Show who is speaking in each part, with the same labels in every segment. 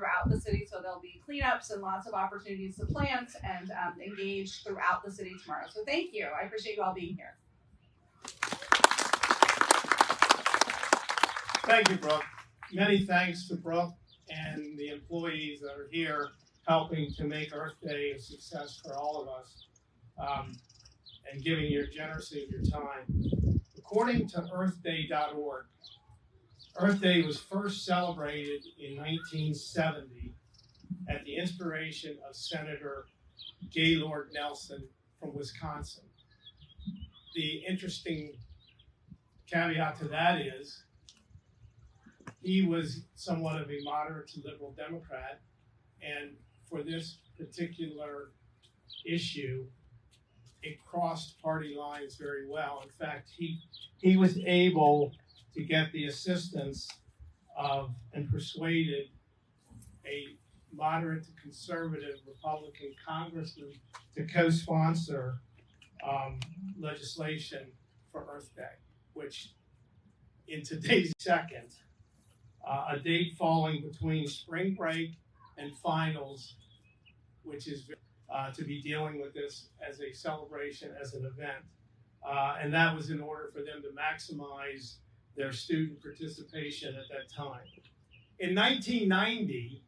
Speaker 1: throughout the city. So there'll be cleanups and lots of opportunities to plant and engage throughout the city tomorrow. So thank you. I appreciate you all being here.
Speaker 2: Thank you, Brooke. Many thanks to Brooke and the employees that are here helping to make Earth Day a success for all of us, and giving your generosity of your time. According to earthday.org, Earth Day was first celebrated in 1970 at the inspiration of Senator Gaylord Nelson from Wisconsin. The interesting caveat to that is he was somewhat of a moderate to liberal Democrat, and for this particular issue, it crossed party lines very well. In fact, he was able to get the assistance of and persuaded a moderate to conservative Republican congressman to co-sponsor legislation for Earth Day, which in today's second, a date falling between spring break and finals, which is to be dealing with this as a celebration, as an event. And that was in order for them to maximize their student participation at that time. In 1990,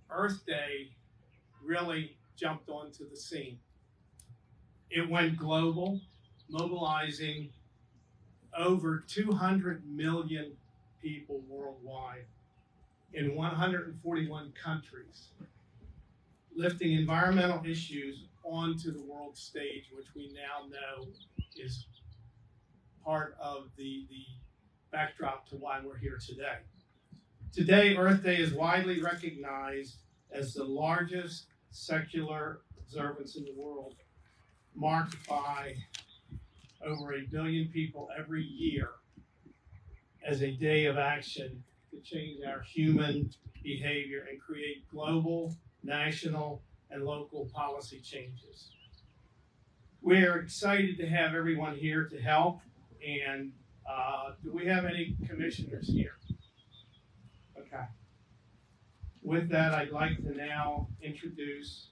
Speaker 2: Earth Day really jumped onto the scene. It went global, mobilizing over 200 million people worldwide in 141 countries, lifting environmental issues onto the world stage, which we now know is part of the backdrop to why we're here today. Today, Earth Day is widely recognized as the largest secular observance in the world, marked by over 1 billion people every year as a day of action to change our human behavior and create global, national, and local policy changes. We're excited to have everyone here to help, and do we have any commissioners here? Okay. With that, I'd like to now introduce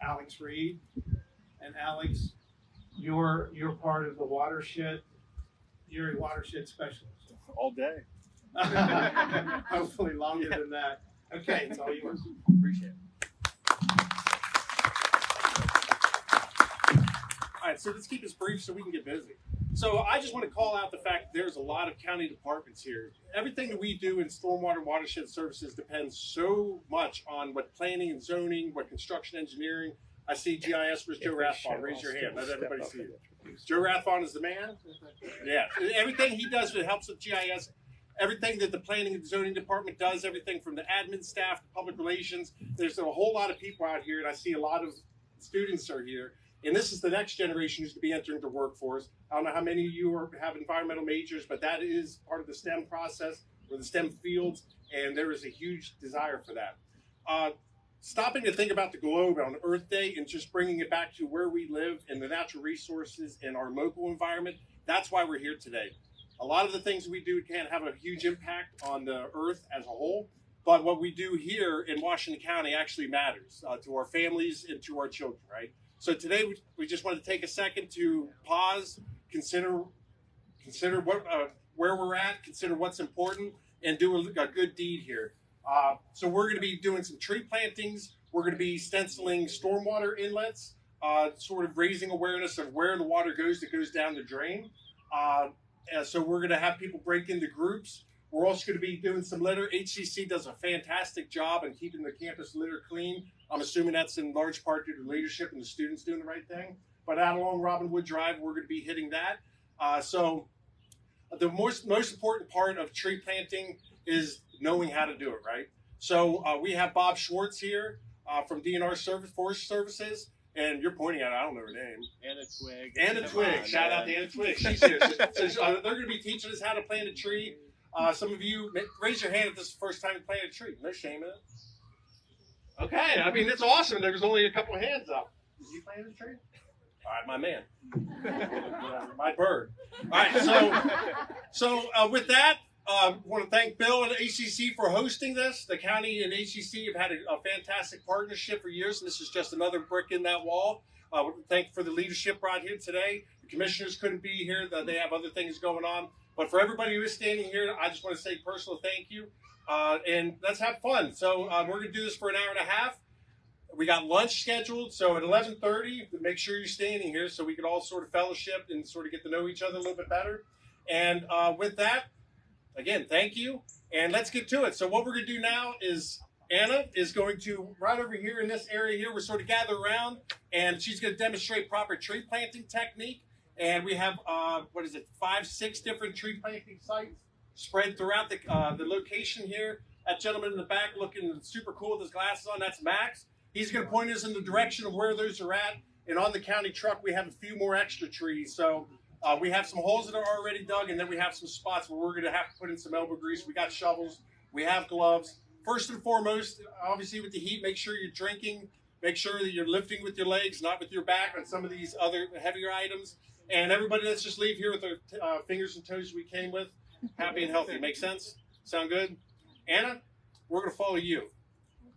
Speaker 2: Alex Reed. And Alex, you're part of the watershed. You're a watershed specialist.
Speaker 3: All day.
Speaker 2: Hopefully longer than that. Okay, it's all yours.
Speaker 3: Appreciate it. All right, so let's keep this brief so we can get busy. So I just want to call out the fact that there's a lot of county departments here. Everything that we do in stormwater watershed services depends so much on what planning and zoning, what construction engineering. I see GIS. Where's Joe Rathbone? Raise your hand. Let everybody see it. Joe Rathbone is the man? Yeah. Everything he does that helps with GIS, everything that the planning and zoning department does, everything from the admin staff to public relations. There's a whole lot of people out here, and I see a lot of students are here. And this is the next generation who's to be entering the workforce. I don't know how many of you have environmental majors, but that is part of the STEM process or the STEM fields, and there is a huge desire for that. Stopping to think about the globe on Earth Day and just bringing it back to where we live and the natural resources in our local environment, that's why we're here today. A lot of the things we do can have a huge impact on the earth as a whole, but what we do here in Washington County actually matters to our families and to our children, right? So today we just want to take a second to pause, consider what where we're at, consider what's important, and do a good deed here. So we're going to be doing some tree plantings. We're going to be stenciling stormwater inlets, sort of raising awareness of where the water goes that goes down the drain. So we're going to have people break into groups. We're also going to be doing some litter. HCC does a fantastic job in keeping the campus litter clean. I'm assuming that's in large part due to leadership and the students doing the right thing. But out along Robinwood Drive, we're going to be hitting that. So the most important part of tree planting is knowing how to do it, right? So we have Bob Schwartz here from DNR Forest Services. And you're pointing at, I don't know her name.
Speaker 4: Anna Twig.
Speaker 3: Anna Twig. Shout out to Anna Twig. She's here. So they're going to be teaching us how to plant a tree. Some of you, raise your hand if this is the first time you planted a tree. No shame in it. Okay, I mean, it's awesome. There's only a couple of hands up. Did you plant a tree? All right, my man. My bird. All right, so with that, Want to thank Bill and ACC for hosting this. The county and ACC have had a fantastic partnership for years, and this is just another brick in that wall. Thank for the leadership brought here today. The commissioners couldn't be here; they have other things going on. But for everybody who is standing here, I just want to say personal thank you, and let's have fun. So we're going to do this for an hour and a half. We got lunch scheduled, so at 11:30, make sure you're standing here so we can all sort of fellowship and sort of get to know each other a little bit better. And with that, again, thank you, and let's get to it. So what we're going to do now is Anna is going to, right over here in this area here, we're sort of gather around, and she's going to demonstrate proper tree planting technique. And we have, 5, 6 different tree planting sites spread throughout the location here. That gentleman in the back looking super cool with his glasses on, that's Max. He's going to point us in the direction of where those are at. And on the county truck, we have a few more extra trees. So we have some holes that are already dug, and then we have some spots where we're going to have to put in some elbow grease. We got shovels. We have gloves. First and foremost, obviously with the heat, make sure you're drinking. Make sure that you're lifting with your legs, not with your back on some of these other heavier items. And everybody, let's just leave here with our fingers and toes we came with, happy and healthy. Make sense? Sound good? Anna, we're going to follow you.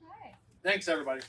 Speaker 1: Okay.
Speaker 3: Thanks, everybody.